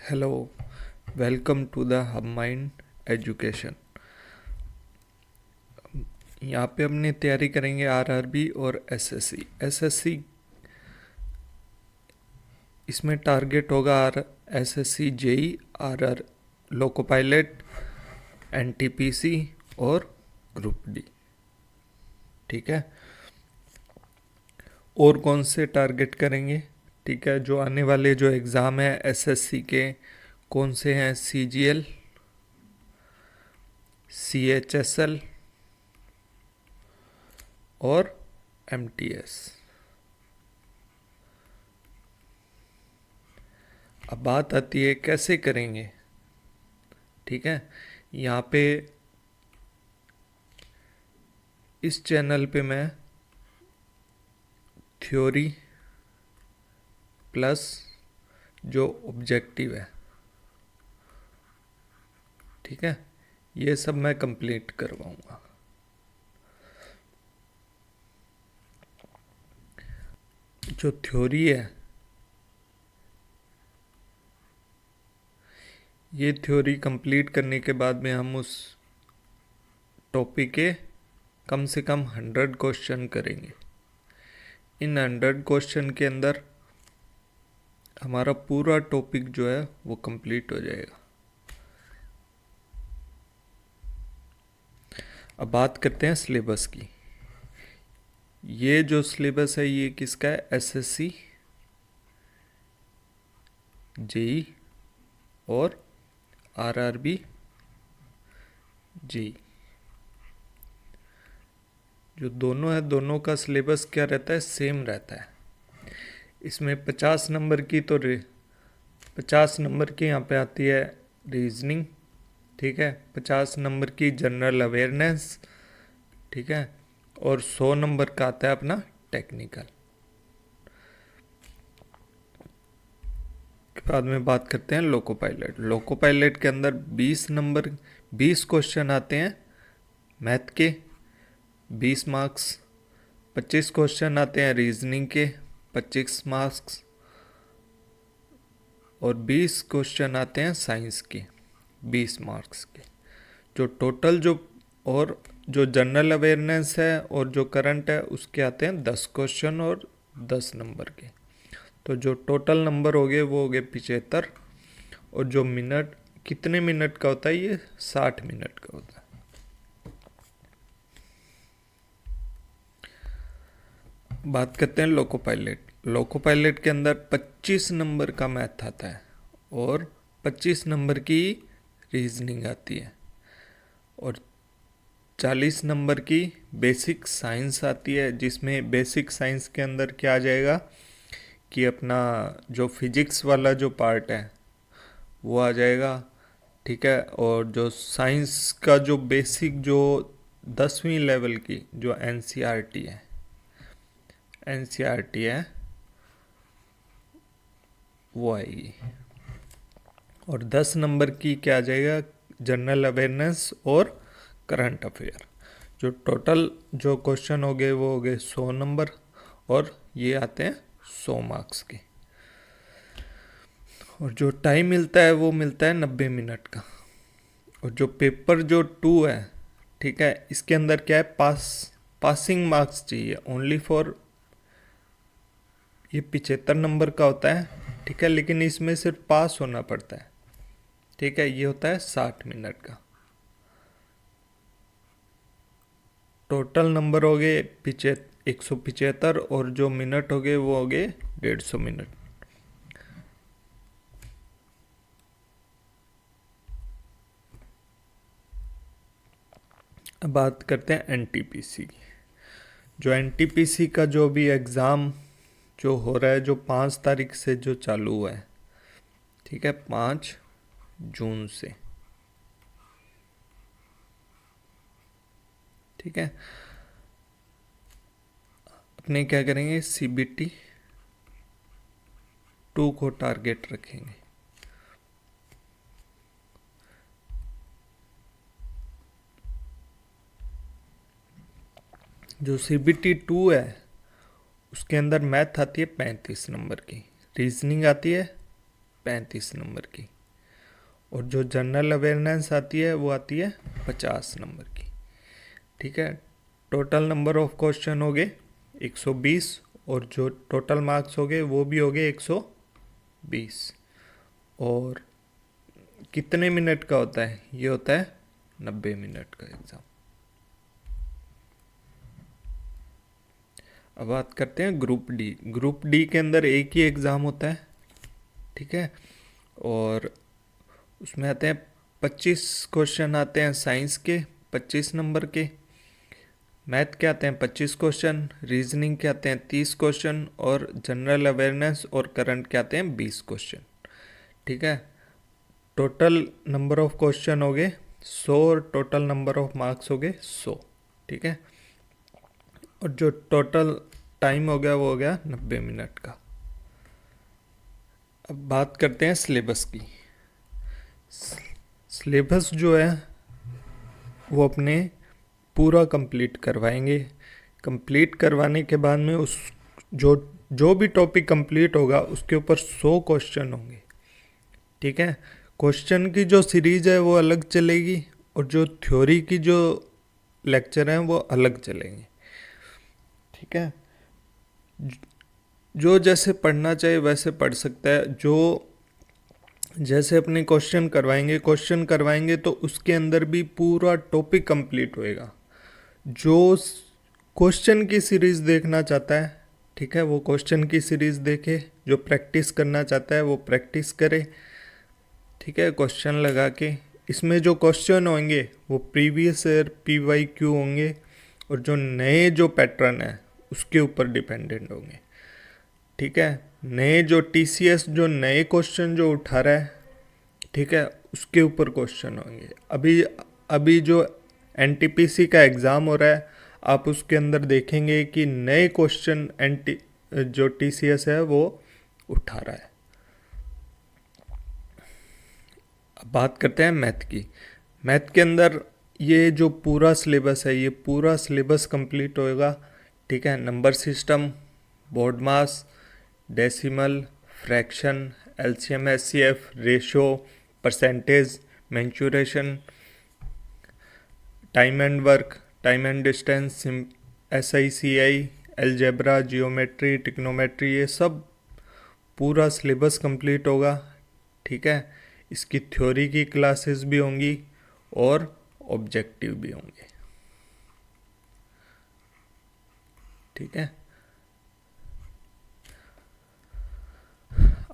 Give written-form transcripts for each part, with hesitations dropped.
Hello, welcome to the hub mind education. यहाँ पे अपनी तैयारी करेंगे आरआरबी और एसएससी। एसएससी इसमें टारगेट होगा R SSC JE, RR, loco pilot, NTPC और ग्रुप डी। ठीक है, और कौन से टारगेट करेंगे? ठीक है, जो आने वाले जो एग्ज़ाम है एसएससी के कौन से हैं? सीजीएल, सीएचएसएल और एमटीएस। अब बात आती है कैसे करेंगे। ठीक है, यहाँ पे इस चैनल पे मैं थ्योरी प्लस जो ऑब्जेक्टिव है, ठीक है, ये सब मैं कंप्लीट करवाऊंगा। जो थ्योरी है, ये थ्योरी कंप्लीट करने के बाद में हम उस टॉपिक के कम से कम 100 क्वेश्चन करेंगे। इन 100 क्वेश्चन के अंदर हमारा पूरा टॉपिक जो है वो कंप्लीट हो जाएगा। अब बात करते हैं सिलेबस की। ये जो सिलेबस है ये किसका है? एसएससी, जेई और आरआरबी जेई, जो दोनों है, दोनों का सिलेबस क्या रहता है? सेम रहता है। इसमें 50 नंबर की 50 नंबर की यहाँ पे आती है रीजनिंग, ठीक है, 50 नंबर की जनरल अवेयरनेस, ठीक है, और 100 नंबर का आता है अपना टेक्निकल। के बाद में बात करते हैं लोको पायलट। लोको पायलट के अंदर 20 नंबर 20 क्वेश्चन आते हैं मैथ के, 20 मार्क्स। 25 क्वेश्चन आते हैं रीजनिंग के, 25 मार्क्स। और 20 क्वेश्चन आते हैं साइंस के, 20 मार्क्स के। जो टोटल और जो जनरल अवेयरनेस है और जो करंट है उसके आते हैं 10 क्वेश्चन और 10 नंबर के। तो जो टोटल नंबर हो गए वो हो गए 75। और जो मिनट, कितने मिनट का होता है ये? 60 मिनट का होता है। बात करते हैं लोको पायलट। लोको पायलट के अंदर 25 नंबर का मैथ आता है और 25 नंबर की रीजनिंग आती है और 40 नंबर की बेसिक साइंस आती है, जिसमें बेसिक साइंस के अंदर क्या आ जाएगा कि अपना जो फिजिक्स वाला जो पार्ट है वो आ जाएगा। ठीक है, और जो साइंस का जो बेसिक जो 10वीं लेवल की जो एनसीईआरटी है वो आएगी। और 10 नंबर की क्या आ जाएगा? जनरल अवेयरनेस और करंट अफेयर। जो टोटल जो क्वेश्चन हो गए वो हो गए 100 नंबर और ये आते हैं 100 मार्क्स के। और जो टाइम मिलता है वो मिलता है 90 मिनट का। और जो पेपर जो 2 है, ठीक है, इसके अंदर क्या है? पासिंग मार्क्स चाहिए ओनली फॉर, ये 75 नंबर का होता है, ठीक है, लेकिन इसमें सिर्फ पास होना पड़ता है। ठीक है, ये होता है 60 मिनट का। टोटल नंबर हो गए 175 और जो मिनट हो गए वो हो गए 150 मिनट। अब बात करते हैं एनटीपीसी की। जो एनटीपीसी का जो भी एग्ज़ाम जो हो रहा है, जो 5 तारीख से जो चालू हुआ है, ठीक है, 5 जून से, ठीक है, अपने क्या करेंगे? सीबीटी 2 को टारगेट रखेंगे। जो सीबीटी 2 है उसके अंदर मैथ आती है 35 नंबर की, रीजनिंग आती है 35 नंबर की, और जो जनरल अवेयरनेस आती है वो आती है 50 नंबर की। ठीक है, टोटल नंबर ऑफ क्वेश्चन हो गए 120 और जो टोटल मार्क्स हो गए वो भी हो गए 120। और कितने मिनट का होता है? ये होता है 90 मिनट का एग्ज़ाम। अब बात करते हैं ग्रुप डी। ग्रुप डी के अंदर एक ही एग्ज़ाम होता है, ठीक है, और उसमें आते हैं 25 क्वेश्चन आते हैं साइंस के 25 नंबर के, मैथ के आते हैं 25 क्वेश्चन, रीजनिंग के आते हैं 30 क्वेश्चन और जनरल अवेयरनेस और करंट के आते हैं 20 क्वेश्चन। ठीक है, टोटल नंबर ऑफ क्वेश्चन हो गए 100 और टोटल नंबर ऑफ मार्क्स हो गए 100। ठीक है, और जो टोटल टाइम हो गया वो हो गया 90 मिनट का। अब बात करते हैं सिलेबस की। सिलेबस जो है वो अपने पूरा कंप्लीट करवाएंगे। कंप्लीट करवाने के बाद में उस जो जो भी टॉपिक कंप्लीट होगा उसके ऊपर 100 क्वेश्चन होंगे। ठीक है, क्वेश्चन की जो सीरीज है वो अलग चलेगी और जो थ्योरी की जो लेक्चर हैं वो अलग चलेंगे। ठीक है, जो जैसे पढ़ना चाहिए वैसे पढ़ सकता है। जो जैसे अपने क्वेश्चन करवाएंगे तो उसके अंदर भी पूरा टॉपिक कंप्लीट होएगा। जो क्वेश्चन की सीरीज़ देखना चाहता है, ठीक है, वो क्वेश्चन की सीरीज़ देखे, जो प्रैक्टिस करना चाहता है वो प्रैक्टिस करे। ठीक है, क्वेश्चन लगा के इसमें जो क्वेश्चन होंगे वो प्रीवियस ईयर PYQ होंगे और जो नए जो पैटर्न है उसके ऊपर डिपेंडेंट होंगे। ठीक है, नए जो TCS जो नए क्वेश्चन जो उठा रहा है, ठीक है, उसके ऊपर क्वेश्चन होंगे। अभी जो NTPC का एग्ज़ाम हो रहा है, आप उसके अंदर देखेंगे कि नए क्वेश्चन जो TCS है वो उठा रहा है। अब बात करते हैं मैथ की। मैथ के अंदर ये जो पूरा सिलेबस है ये पूरा सिलेबस कंप्लीट होएगा। ठीक है, number system, BODMAS, decimal, fraction, LCM SCF, ratio, percentage, mensuration, time and work, time and distance, SICI, algebra, geometry, trigonometry, ये सब पूरा सिलेबस कंप्लीट होगा। ठीक है, इसकी थ्योरी की क्लासेस भी होंगी और ऑब्जेक्टिव भी होंगे। ठीक है,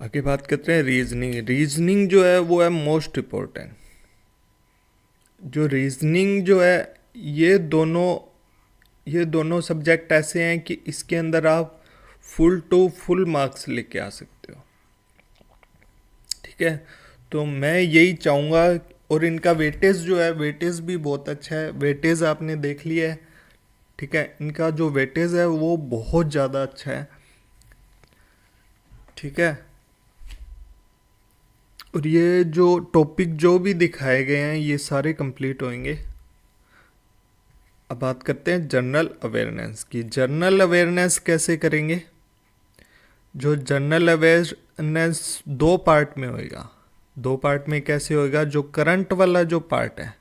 आगे बात करते हैं रीजनिंग। रीजनिंग जो है वो है मोस्ट इम्पोर्टेंट। जो रीजनिंग जो है ये दोनों सब्जेक्ट ऐसे हैं कि इसके अंदर आप फुल टू फुल मार्क्स लेके आ सकते हो। ठीक है, तो मैं यही चाहूँगा। और इनका वेटेज जो है वेटेज भी बहुत अच्छा है। वेटेज आपने देख लिया है। ठीक है, इनका जो वेटेज है वो बहुत ज़्यादा अच्छा है। ठीक है, और ये जो टॉपिक जो भी दिखाए गए हैं ये सारे कंप्लीट होंगे। अब बात करते हैं जनरल अवेयरनेस की। जनरल अवेयरनेस कैसे करेंगे? जो जनरल अवेयरनेस 2 पार्ट में होएगा। 2 पार्ट में कैसे होएगा? जो करंट वाला जो पार्ट है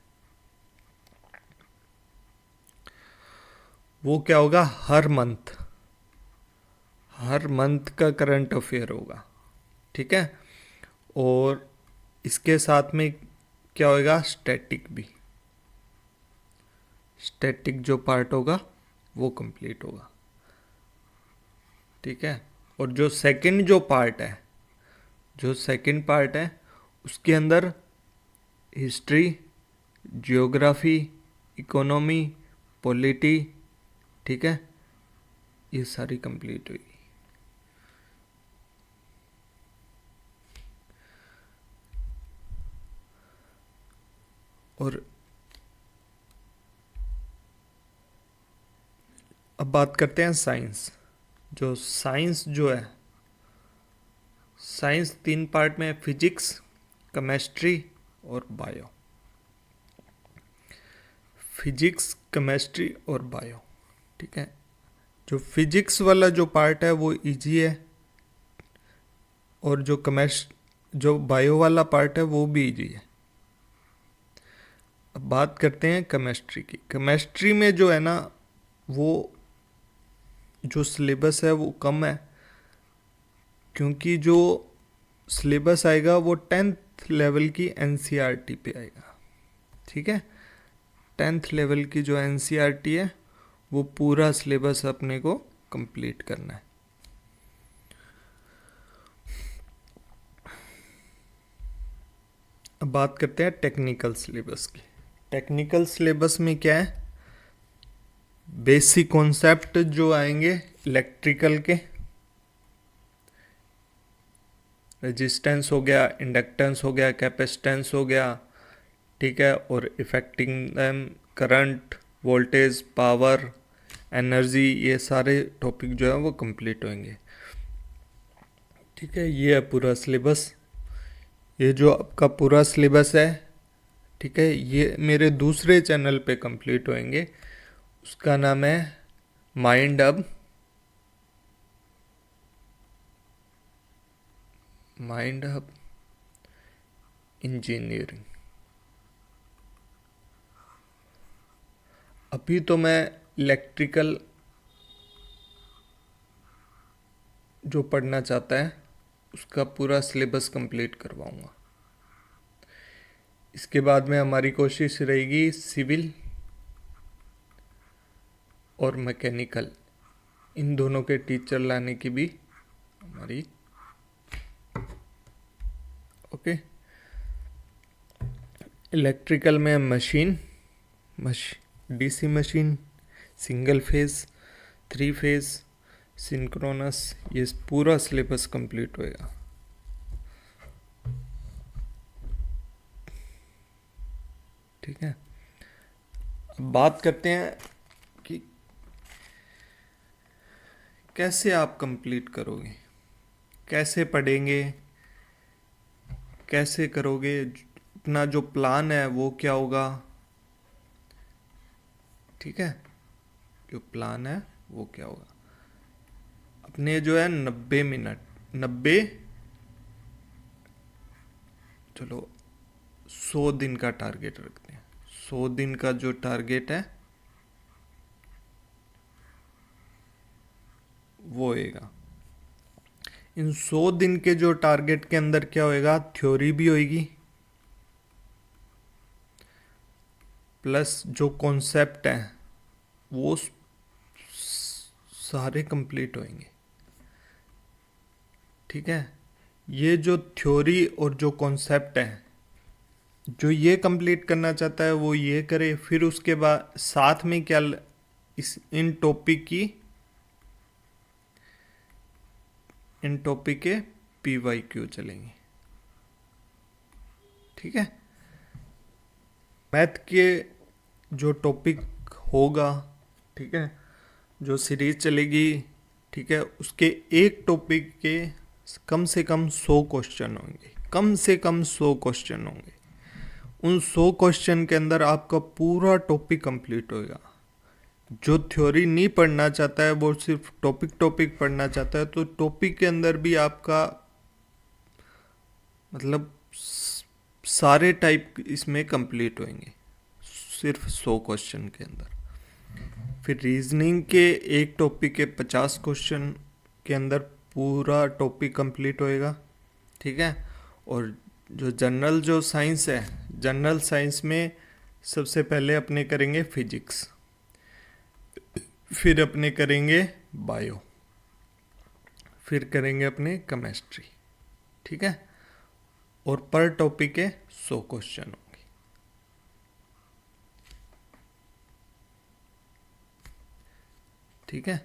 वो क्या होगा, हर मंथ का करंट अफेयर होगा। ठीक है, और इसके साथ में क्या होएगा, स्टैटिक जो पार्ट होगा वो कंप्लीट होगा। ठीक है, और जो सेकंड पार्ट है उसके अंदर हिस्ट्री, जियोग्राफी, इकोनॉमी, पॉलिटी, ठीक है, ये सारी कंप्लीट हुई। और अब बात करते हैं साइंस। साइंस 3 पार्ट में, फिजिक्स, केमिस्ट्री और बायो। फिजिक्स, केमिस्ट्री और बायो। ठीक है, जो फिजिक्स वाला जो पार्ट है वो इजी है और जो जो बायो वाला पार्ट है वो भी इजी है। अब बात करते हैं केमिस्ट्री की। केमिस्ट्री में जो है ना, वो जो सिलेबस है वो कम है, क्योंकि जो सिलेबस आएगा वो 10th लेवल की एनसीईआरटी पे आएगा। ठीक है, 10th लेवल की जो एनसीईआरटी है वो पूरा सिलेबस अपने को कंप्लीट करना है। अब बात करते हैं टेक्निकल सिलेबस की। टेक्निकल सिलेबस में क्या है, बेसिक कॉन्सेप्ट जो आएंगे इलेक्ट्रिकल के, रेजिस्टेंस हो गया, इंडक्टेंस हो गया, कैपेसिटेंस हो गया, ठीक है, और affecting them, current, voltage, power, energy, ये सारे टॉपिक जो है वो कंप्लीट होंगे। ठीक है, ये है पूरा सिलेबस। ये जो आपका पूरा सिलेबस है, ठीक है, ये मेरे दूसरे चैनल पे कंप्लीट होंगे। उसका नाम है mind hub, mind hub engineering. अभी तो मैं इलेक्ट्रिकल जो पढ़ना चाहता है उसका पूरा सिलेबस कंप्लीट करवाऊंगा। इसके बाद में हमारी कोशिश रहेगी सिविल और मैकेनिकल, इन दोनों के टीचर लाने की भी हमारी। ओके, इलेक्ट्रिकल में machine, DC machine, single phase, 3 phase, synchronous, ये पूरा सिलेबस कंप्लीट होएगा। ठीक है, अब बात करते हैं कि कैसे आप कंप्लीट करोगे, कैसे पढ़ेंगे, कैसे करोगे, अपना जो प्लान है वो क्या होगा। ठीक है, जो प्लान है वो क्या होगा। अपने जो है 90 मिनट, 90, चलो 100 दिन का टारगेट रखते हैं। 100 दिन का जो टारगेट है वो होएगा। इन 100 दिन के जो टारगेट के अंदर क्या होएगा, थ्योरी भी होएगी, प्लस जो कॉन्सेप्ट है वो सारे कंप्लीट होंगे। ठीक है, ये जो थ्योरी और जो कॉन्सेप्ट है, जो ये कंप्लीट करना चाहता है वो ये करे। फिर उसके बाद साथ में क्या, इन टॉपिक के PYQ चलेंगे। ठीक है, मैथ के जो टॉपिक होगा, ठीक है, जो सीरीज चलेगी, ठीक है, उसके एक टॉपिक के कम से कम 100 क्वेश्चन होंगे, कम से कम 100 क्वेश्चन होंगे। उन 100 क्वेश्चन के अंदर आपका पूरा टॉपिक कंप्लीट होएगा। जो थ्योरी नहीं पढ़ना चाहता है, वो सिर्फ टॉपिक पढ़ना चाहता है, तो टॉपिक के अंदर भी आपका मतलब सारे टाइप इसमें कंप्लीट होंगे, सिर्फ 100 क्वेश्चन के अंदर। फिर रीजनिंग के एक टॉपिक के 50 क्वेश्चन के अंदर पूरा टॉपिक कंप्लीट होएगा। ठीक है, और जो जनरल जो साइंस है, जनरल साइंस में सबसे पहले अपने करेंगे फिजिक्स, फिर अपने करेंगे बायो, फिर करेंगे अपने केमिस्ट्री। ठीक है, और पर टॉपिक के 100 क्वेश्चन होंगे। ठीक है,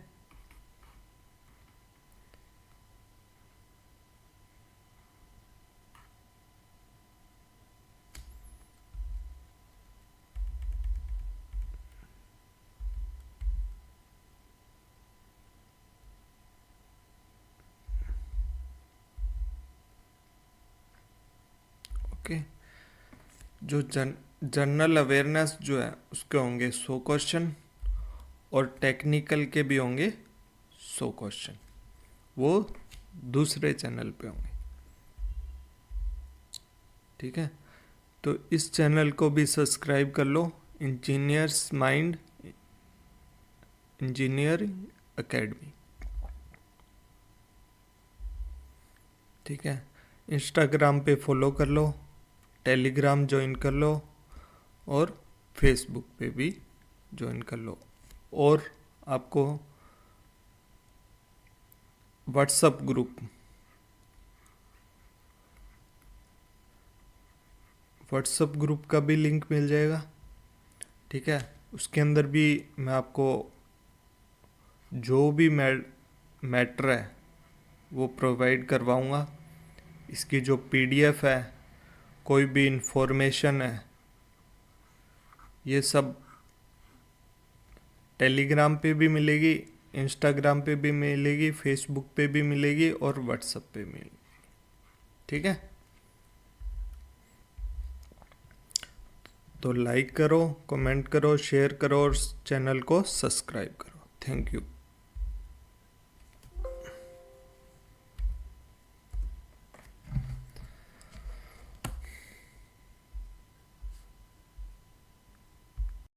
ओके। जो जनरल अवेयरनेस जो है उसके होंगे 100 क्वेश्चन, और टेक्निकल के भी होंगे 100 क्वेश्चन, वो दूसरे चैनल पे होंगे। ठीक है, तो इस चैनल को भी सब्सक्राइब कर लो, इंजीनियर्स माइंड इंजीनियरिंग एकेडमी। ठीक है, इंस्टाग्राम पे फॉलो कर लो, टेलीग्राम ज्वाइन कर लो और फेसबुक पे भी ज्वाइन कर लो। और आपको व्हाट्सएप ग्रुप का भी लिंक मिल जाएगा। ठीक है, उसके अंदर भी मैं आपको जो भी मैटर है वो प्रोवाइड करवाऊँगा। इसकी जो पीडीएफ है, कोई भी इंफॉर्मेशन है, ये सब टेलीग्राम पे भी मिलेगी, इंस्टाग्राम पे भी मिलेगी, फेसबुक पे भी मिलेगी और व्हाट्सएप पे मिलेगी। ठीक है, तो लाइक करो, कमेंट करो, शेयर करो और चैनल को सब्सक्राइब करो। Thank you.